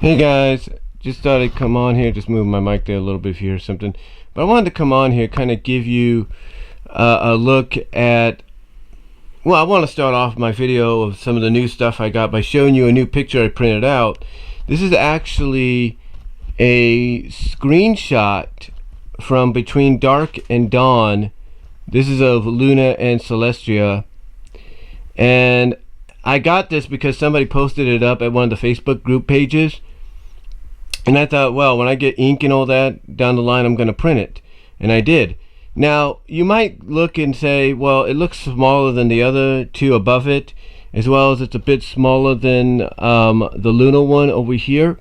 Hey guys, just thought I'd come on here, just move my mic there a little bit if you hear something. But I wanted to come on here, kind of give you a look at, well, I want to start off my video of some of the new stuff I got by showing you a new picture I printed out. This is actually a screenshot from Between Dark and Dawn. This is of Luna and Celestia. And I got this because somebody posted it up at one of the Facebook group pages. And I thought, well, when I get ink and all that down the line, I'm going to print it. And I did. Now, you might look and say, well, it looks smaller than the other two above it, as well as it's a bit smaller than the Luna one over here.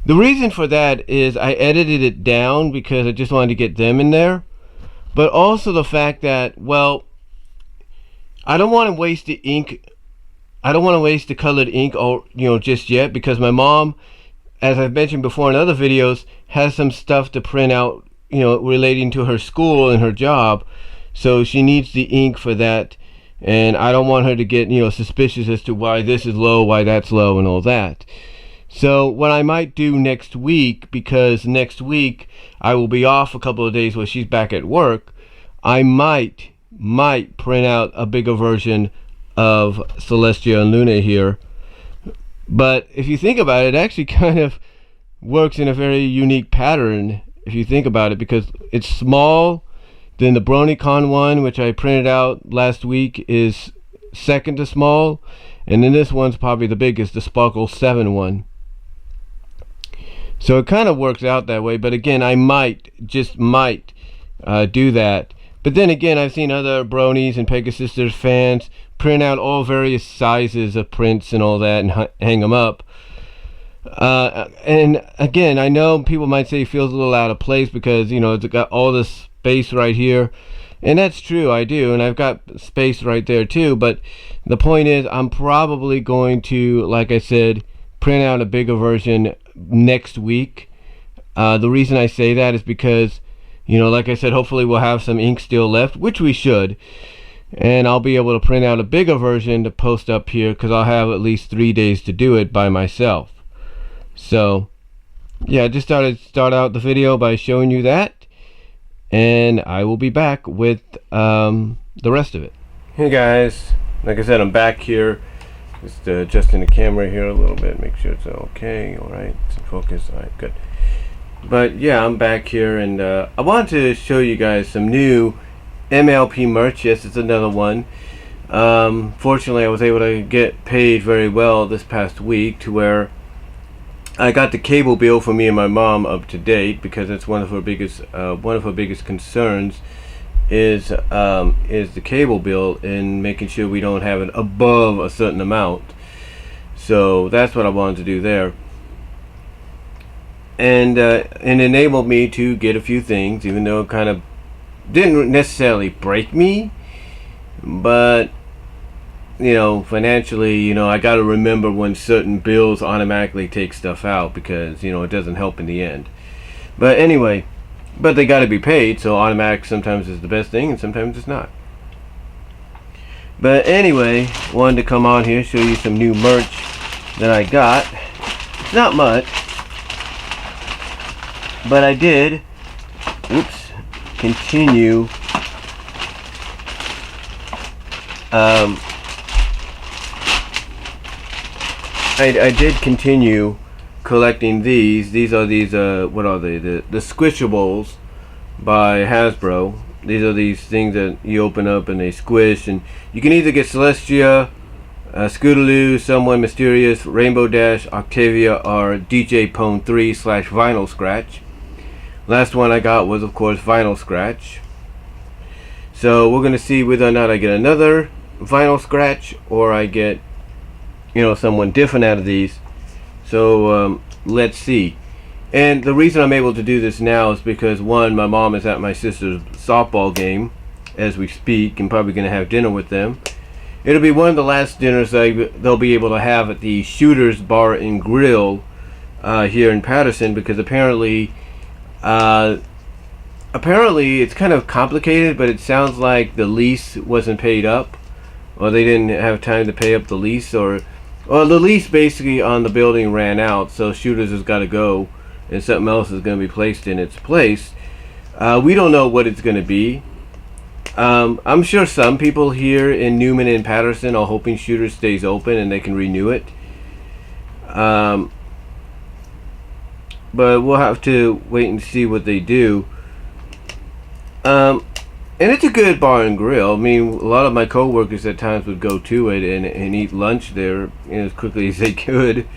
The reason for that is I edited it down because I just wanted to get them in there. But also the fact that, well, I don't want to waste the ink. I don't want to waste the colored ink, just yet, because my mom, as I've mentioned before in other videos, has some stuff to print out, relating to her school and her job. So she needs the ink for that. And I don't want her to get, suspicious as to why this is low, why that's low, and all that. So what I might do next week, because next week I will be off a couple of days while she's back at work, I might print out a bigger version of Celestia and Luna here. But if you think about it, it actually kind of works in a very unique pattern if you think about it, because it's small. Then the BronyCon one, which I printed out last week, is second to small, and then this one's probably the biggest, the Sparkle 7 one. So it kind of works out that way. But again, I might do that. But then again, I've seen other Bronies and Pegasisters fans print out all various sizes of prints and all that and hang them up. And again, I know people might say it feels a little out of place because, it's got all this space right here. And that's true, I do. And I've got space right there too. But the point is, I'm probably going to, like I said, print out a bigger version next week. The reason I say that is because, like I said, hopefully we'll have some ink still left, which we should. And I'll be able to print out a bigger version to post up here because I'll have at least 3 days to do it by myself. So, yeah, I just thought I'd start out the video by showing you that. And I will be back with the rest of it. Hey guys, like I said, I'm back here. Just adjusting the camera here a little bit, make sure it's okay. Alright, it's in focus. Alright, good. But yeah, I'm back here, and I wanted to show you guys some new MLP merch. Yes, it's another one. Fortunately, I was able to get paid very well this past week, to where I got the cable bill for me and my mom up to date, because it's one of her biggest concerns is the cable bill, and making sure we don't have it above a certain amount. So that's what I wanted to do there. And it enabled me to get a few things, even though it kind of didn't necessarily break me, but financially, I got to remember when certain bills automatically take stuff out, because it doesn't help in the end. But anyway, but they got to be paid, so automatic sometimes is the best thing and sometimes it's not. But anyway, wanted to come on here, show you some new merch that I got. Not much, but I did continue I did continue collecting these. These are what are they? The Squishables by Hasbro. These are these things that you open up and they squish, and you can either get Celestia, Scootaloo, Someone Mysterious, Rainbow Dash, Octavia, or DJ Pone 3 / Vinyl Scratch. Last one I got was, of course, Vinyl Scratch. So we're going to see whether or not I get another Vinyl Scratch, or I get, someone different out of these. So let's see. And the reason I'm able to do this now is because, one, my mom is at my sister's softball game as we speak, and probably going to have dinner with them. It'll be one of the last dinners they'll be able to have at the Shooters Bar and Grill here in Patterson, because apparently it's kind of complicated, but it sounds like the lease wasn't paid up, or they didn't have time to pay up the lease, or Well, the lease basically on the building ran out, so Shooters has got to go, and something else is going to be placed in its place. We don't know what it's going to be. I'm sure some people here in Newman and Patterson are hoping Shooters stays open and they can renew it. But we'll have to wait and see what they do. And it's a good bar and grill. I mean, a lot of my coworkers at times would go to it and eat lunch there as quickly as they could,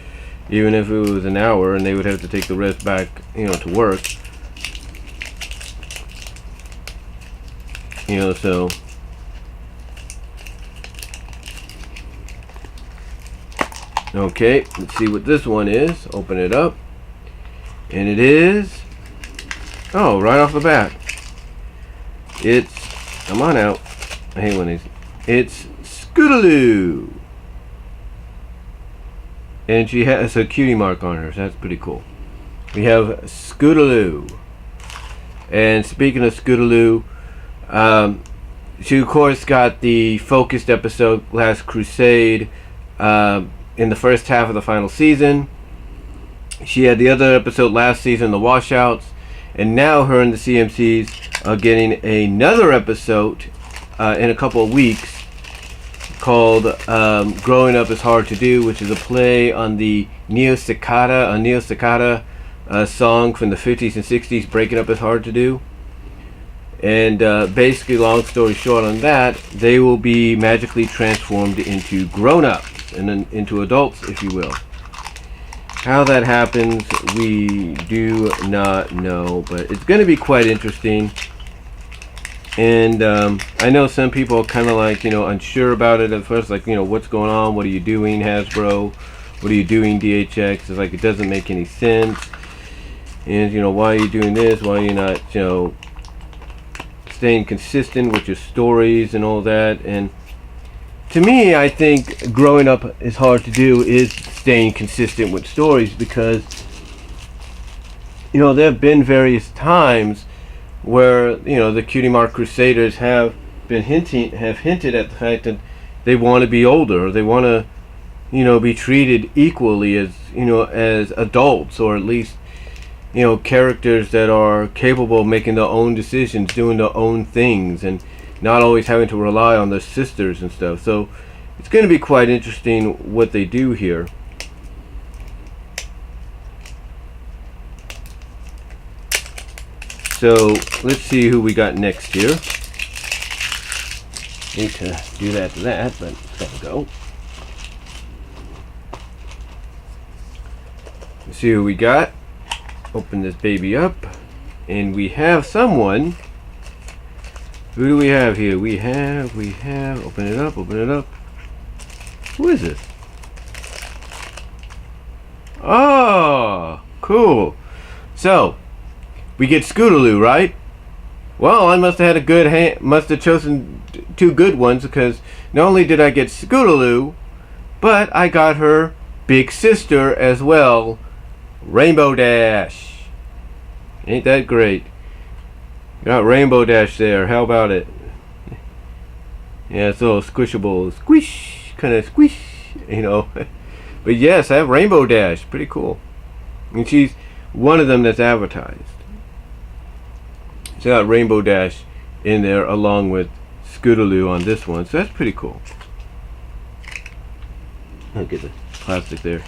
even if it was an hour, and they would have to take the rest back, to work. So okay, let's see what this one is. Open it up, and it is, oh, right off the bat, it's, come on out, I hate when these, it's Scootaloo, and she has a cutie mark on her, so that's pretty cool. We have Scootaloo, and speaking of Scootaloo, she of course got the focused episode Last Crusade in the first half of the final season. She had the other episode last season, The Washouts, and now her and the CMCs are getting another episode in a couple of weeks called Growing Up is Hard to Do, which is a play on the Neo Cicada song from the 50s and 60s, Breaking Up is Hard to Do. And basically, long story short on that, they will be magically transformed into grown-ups and then into adults, if you will. How that happens, we do not know, but it's going to be quite interesting. And I know some people are kind of like, unsure about it at first, like, what's going on? What are you doing, Hasbro? What are you doing, DHX? It's like, it doesn't make any sense. And, why are you doing this? Why are you not, staying consistent with your stories and all that? And to me, I think growing up is hard to do is staying consistent with stories, because there have been various times where the Cutie Mark Crusaders have hinted at the fact that they want to be older, or they want to be treated equally as as adults, or at least characters that are capable of making their own decisions, doing their own things, and not always having to rely on their sisters and stuff. So it's going to be quite interesting what they do here. So let's see who we got next here. Need to do that to that, but it's got to go. Let's see who we got. Open this baby up, and we have someone. Who do we have here? We have, open it up. Who is this? Oh, cool. So, we get Scootaloo, right? Well, I must have had a good hand, must have chosen two good ones, because not only did I get Scootaloo, but I got her big sister as well, Rainbow Dash. Ain't that great? Got Rainbow Dash there. How about it? Yeah, it's a little squishable, squish, kind of squish, But yes, I have Rainbow Dash. Pretty cool. And she's one of them that's advertised. So I got Rainbow Dash in there along with Scootaloo on this one. So that's pretty cool. I'll get the plastic there.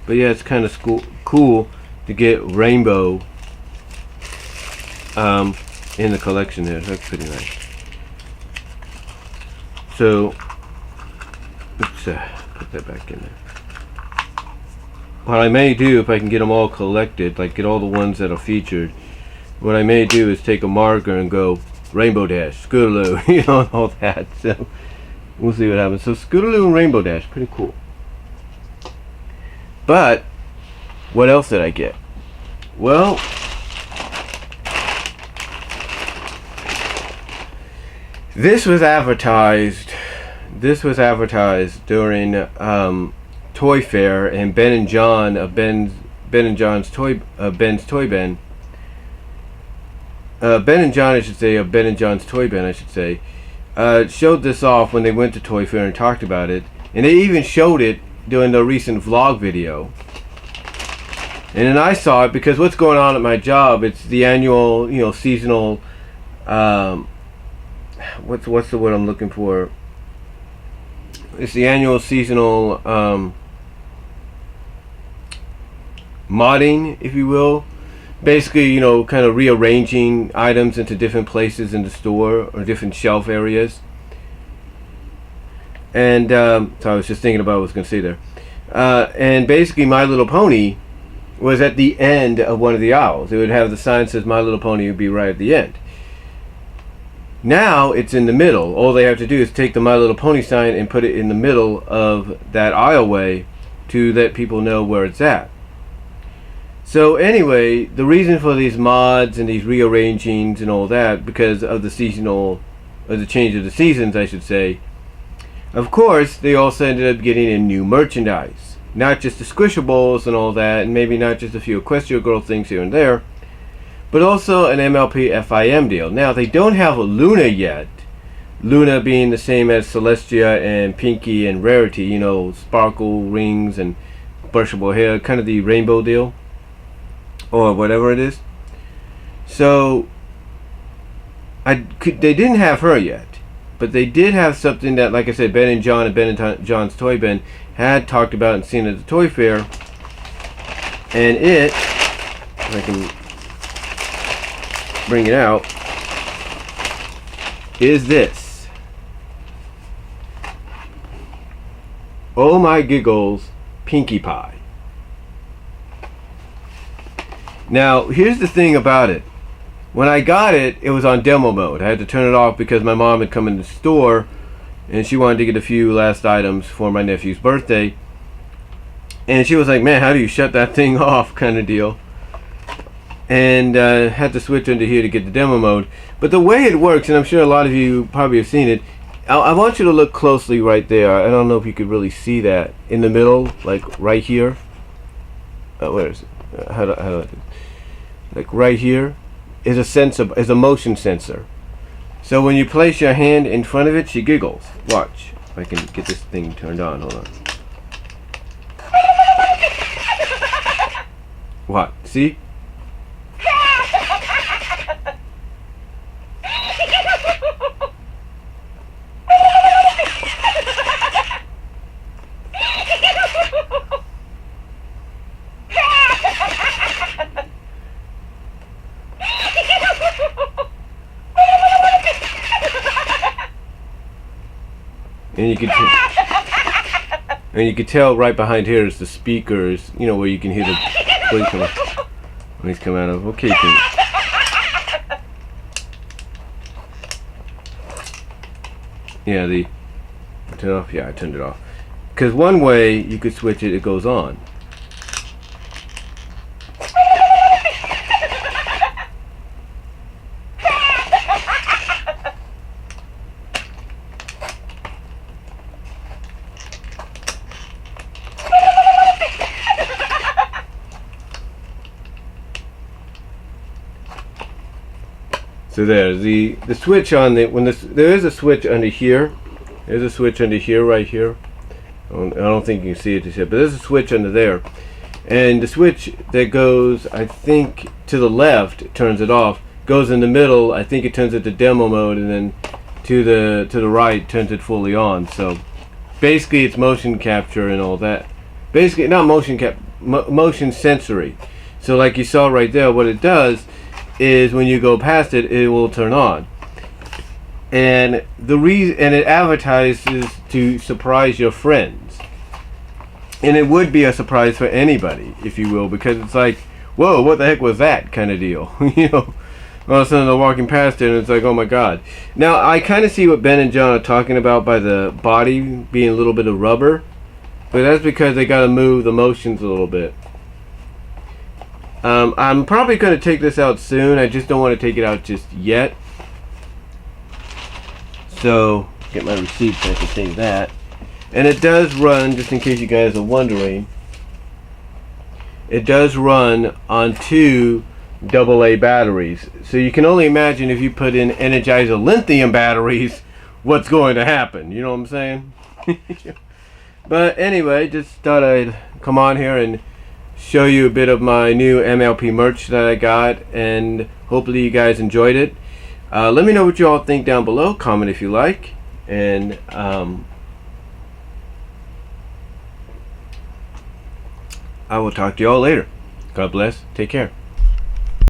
But yeah, it's kind of cool to get Rainbow in the collection there. That's pretty nice. So let's put that back in there. What I may do, if I can get them all collected, like get all the ones that are featured, what I may do is take a marker and go Rainbow Dash, Scootaloo, and all that. So we'll see what happens. So Scootaloo and Rainbow Dash, pretty cool. But what else did I get? Well, this was advertised during Toy Fair, and Ben and John of Ben's Toy Ben. Ben and John, I should say, of Ben and John's Toy Ben, I should say, showed this off when they went to Toy Fair and talked about it, and they even showed it doing the recent vlog video. And then I saw it because what's going on at my job, it's the annual, you know, seasonal, what's the word I'm looking for? It's the annual seasonal modding, if you will. Basically, you know, kind of rearranging items into different places in the store or different shelf areas. And so I was just thinking about what I was going to say there. And basically, My Little Pony was at the end of one of the aisles. It would have the sign that says My Little Pony would be right at the end. Now it's in the middle. All they have to do is take the My Little Pony sign and put it in the middle of that aisleway to let people know where it's at. So anyway, the reason for these mods and these rearrangings and all that, because of the seasonal, or the change of the seasons, I should say. Of course, they also ended up getting in new merchandise. Not just the Squishables and all that, and maybe not just a few Equestria Girl things here and there, but also an MLP FIM deal. Now, they don't have a Luna yet. Luna being the same as Celestia and Pinkie and Rarity, you know, sparkle rings and brushable hair, kind of the rainbow deal, or whatever it is. So, they didn't have her yet. But they did have something that, like I said, Ben and John and Ben and John's Toy Bin had talked about and seen at the Toy Fair. And it, if I can bring it out, is this. Oh My Giggles Pinkie Pie. Now, here's the thing about it. When I got it, it was on demo mode. I had to turn it off because my mom had come in the store and she wanted to get a few last items for my nephew's birthday. And she was like, man, how do you shut that thing off, kind of deal. And had to switch into here to get the demo mode. But the way it works, and I'm sure a lot of you probably have seen it, I want you to look closely right there. I don't know if you could really see that. In the middle, like right here. Where is it? How do I do it? Like right here. Is a sensor, is a motion sensor. So when you place your hand in front of it, she giggles. Watch. If I can get this thing turned on. Hold on. What? See? And you can tell right behind here is the speakers, you know, where you can hear the voice when he's coming out of. Okay, yeah, turn it off. Yeah, I turned it off. Because one way you could switch it, it goes on. So there's the switch on the there is a switch under here. There's a switch under here, right here. I don't think you can see it just yet, but there's a switch under there, and the switch that goes, I think, to the left turns it off. Goes in the middle, I think it turns it to demo mode, and then to the right turns it fully on. So basically, it's motion capture and all that. Basically, not motion sensory. So like you saw right there, what it does is when you go past it, it will turn on. And the reason, and it advertises to surprise your friends. And it would be a surprise for anybody, if you will, because it's like, whoa, what the heck was that kind of deal? You know, all of a sudden they're walking past it and it's like, oh my god. Now I kind of see what Ben and John are talking about by the body being a little bit of rubber, but that's because they got to move the motions a little bit. I'm probably going to take this out soon. I just don't want to take it out just yet. So, get my receipt so I can save that. And it does run, just in case you guys are wondering, it does run on 2 AA batteries. So you can only imagine if you put in Energizer lithium batteries, what's going to happen. You know what I'm saying? But anyway, just thought I'd come on here and show you a bit of my new MLP merch that I got, and hopefully you guys enjoyed it. Let me know what you all think down below. Comment if you like, and I will talk to you all later. God bless. Take care.